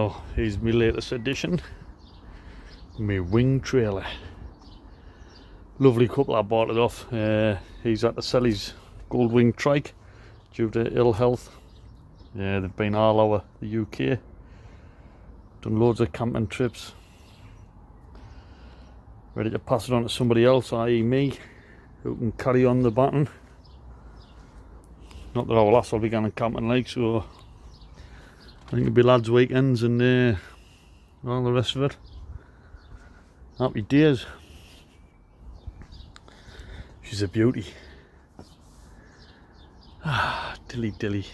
Now, here's my latest addition, my wing trailer. Lovely couple. I bought it off. He's had to sell his Goldwing trike due to ill health. They've been all over the UK, done loads of camping trips, ready to pass it on to somebody else, i.e. me, who can carry on the baton. Not that our lass will be going camping like, so I think it'll be lads' weekends and all the rest of it. Happy days. She's a beauty. Ah, dilly dilly.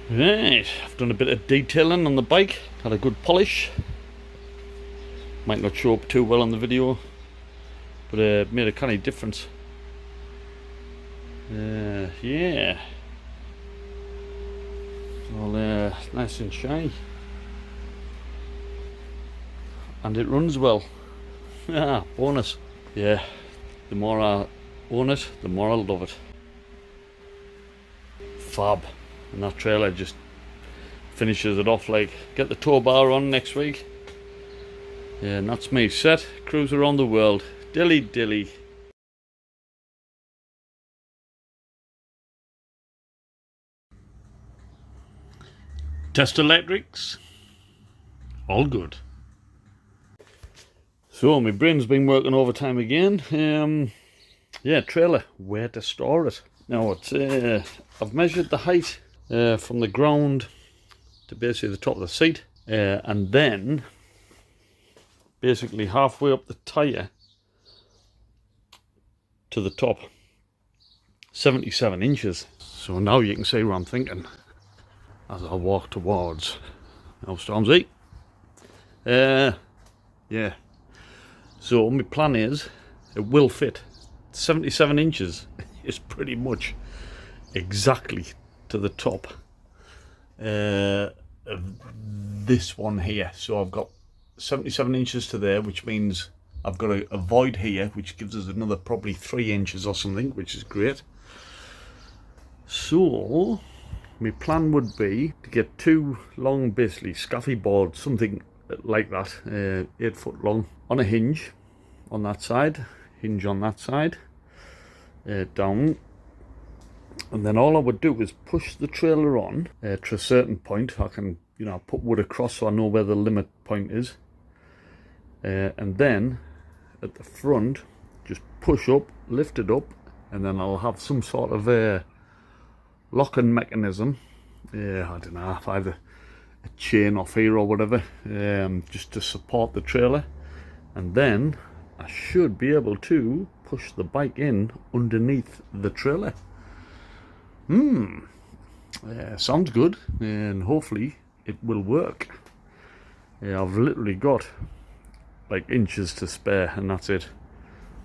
Right, I've done a bit of detailing on the bike, had a good polish. Might not show up too well on the video, but it made a kind of difference. Yeah, all nice and shiny, and it runs well. Ah, bonus. Yeah, the more I own it, the more I love it. Fab. And that trailer just finishes it off. Like, get the tow bar on next week. Yeah, and that's me set, cruise around the world, dilly dilly. Test electrics, all good. So my brain's been working overtime again. Yeah, trailer, where to store it. Now it's I've measured the height from the ground to basically the top of the seat, and then basically halfway up the tyre to the top, 77 inches. So now you can see what I'm thinking as I walk towards now Stormzy. Yeah, so my plan is it will fit. 77 inches is pretty much exactly to the top of this one here. So I've got 77 inches to there, which means I've got a void here, which gives us another probably 3 inches or something, which is great. So my plan would be to get 2 long, basically scaffy boards, something like that, 8 foot long, on a hinge on that side, hinge on that side, down. And then all I would do is push the trailer on to a certain point. I can, you know, put wood across so I know where the limit point is. And then at the front, just push up, lift it up, and then I'll have some sort of locking mechanism. I don't know, if I have a chain off here or whatever, just to support the trailer. And then I should be able to push the bike in underneath the trailer. Sounds good, and hopefully it will work. Yeah, I've literally got like inches to spare, and that's it.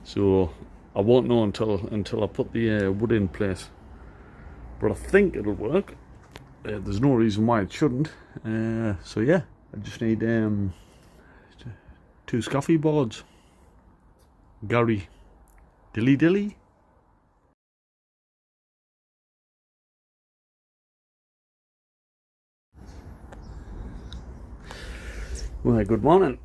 So I won't know until I put the wood in place. But I think it'll work. There's no reason why it shouldn't. So yeah, I just need 2 scaffy boards. Gary, dilly dilly. Well, good morning.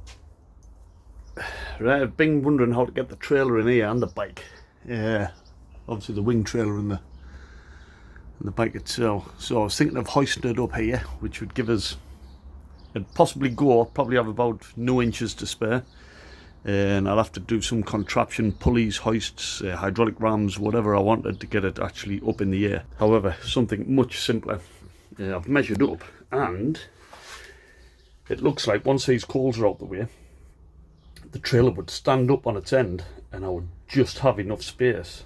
Right, I've been wondering how to get the trailer in here and the bike. Obviously the wing trailer and the bike itself. So I was thinking of hoisting it up here, which would give us, it'd possibly go, probably have about no inches to spare. And I'll have to do some contraption, pulleys, hoists, hydraulic rams, whatever I wanted to get it actually up in the air. However, something much simpler. I've measured up, and it looks like once these coals are out the way, the trailer would stand up on its end, and I would just have enough space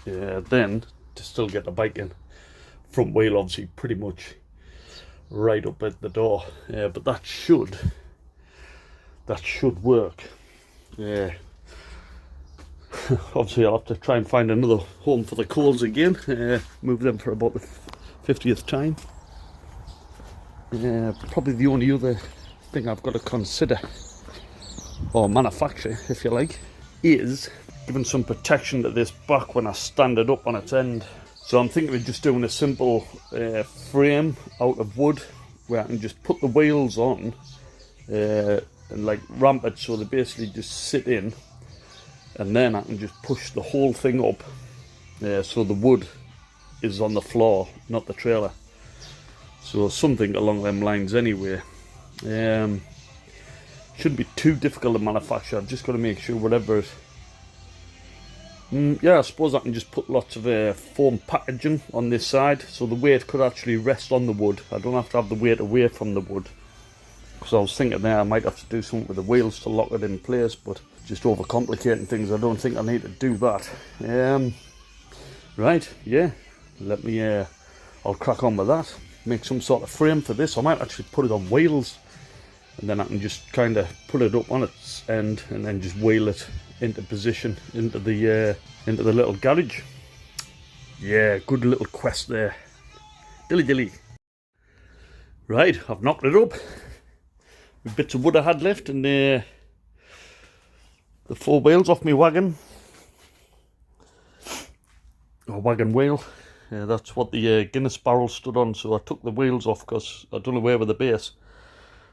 then to still get the bike in. Front wheel obviously pretty much right up at the door, but that should work. Yeah. Obviously I'll have to try and find another home for the coals again, move them for about the 50th time. Probably the only other thing I've got to consider, or manufacture if you like, is giving some protection to this back when I stand it up on its end. So I'm thinking of just doing a simple frame out of wood where I can just put the wheels on and like ramp it so they basically just sit in, and then I can just push the whole thing up so the wood is on the floor, not the trailer. So something along them lines anyway. Shouldn't be too difficult to manufacture. I've just got to make sure whatever. Yeah, I suppose I can just put lots of foam packaging on this side so the weight could actually rest on the wood. I don't have to have the weight away from the wood. Because I was thinking there I might have to do something with the wheels to lock it in place, but just overcomplicating things. I don't think I need to do that. Right, yeah. Let me. I'll crack on with that. Make some sort of frame for this. I might actually put it on wheels, and then I can just kind of put it up on its end and then just wheel it into position into the little garage. Yeah, good little quest there. Dilly dilly. Right, I've knocked it up with bits of wood I had left and the 4 wheels off my wagon, or wagon wheel. That's what the Guinness barrel stood on, so I took the wheels off because I'd done away with the base.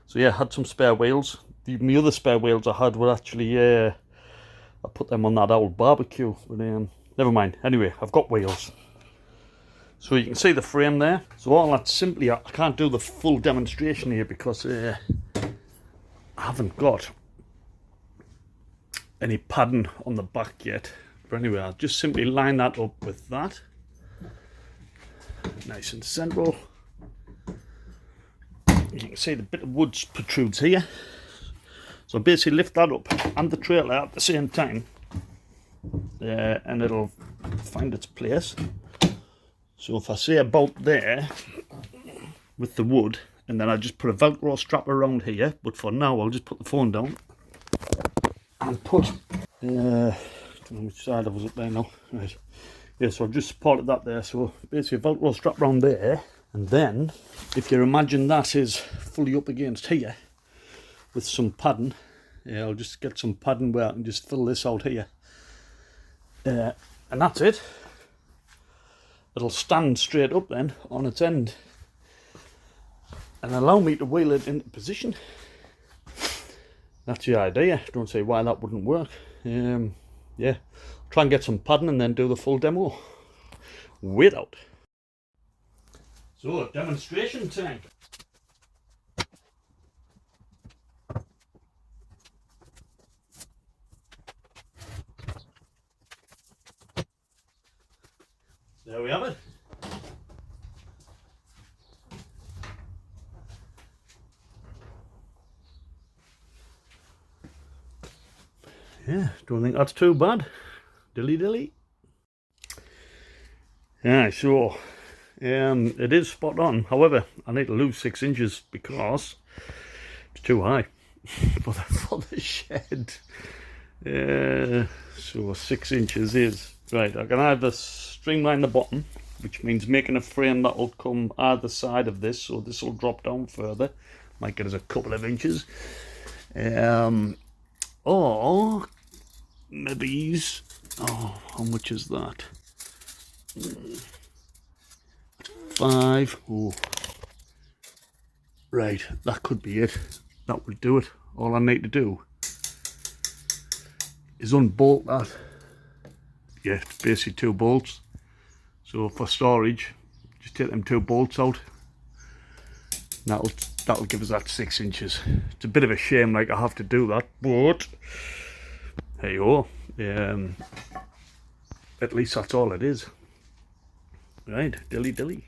So yeah, I had some spare wheels. The other spare wheels I had were actually, I put them on that old barbecue, but never mind. Anyway, I've got wheels. So you can see the frame there. So all that's simply, I can't do the full demonstration here because I haven't got any padding on the back yet. But anyway, I'll just simply line that up with that. Nice and central. You can see the bit of wood protrudes here. So basically lift that up and the trailer at the same time, and it'll find its place. So if I say about there with the wood, and then I just put a Velcro strap around here, but for now I'll just put the phone down and put, I don't know which side I was up there now. Right. Yeah, so I've just supported that there. So basically a Velcro strap around there, and then if you imagine that is fully up against here with some padding, I'll just get some padding where I can just fill this out here, and that's it. It'll stand straight up then on its end and allow me to wheel it into position. That's the idea. Don't say why that wouldn't work. Yeah, try and get some padding and then do the full demo. Wait out. So, demonstration time. There we have it. Yeah, don't think that's too bad. Dilly dilly. Yeah, so it is spot on. However, I need to lose 6 inches because it's too high for the shed. So 6 inches is right. I can either streamline the bottom, which means making a frame that will come either side of this, so this will drop down further. Might get us a couple of inches. Or maybe, oh, how much is that? 5. Oh, right, that could be it. That would do it. All I need to do is unbolt that. Yeah, it's basically 2 bolts. So for storage, just take them 2 bolts out. And that'll give us that 6 inches. It's a bit of a shame, like I have to do that, but hey yo, at least that's all it is. Right, dilly dilly.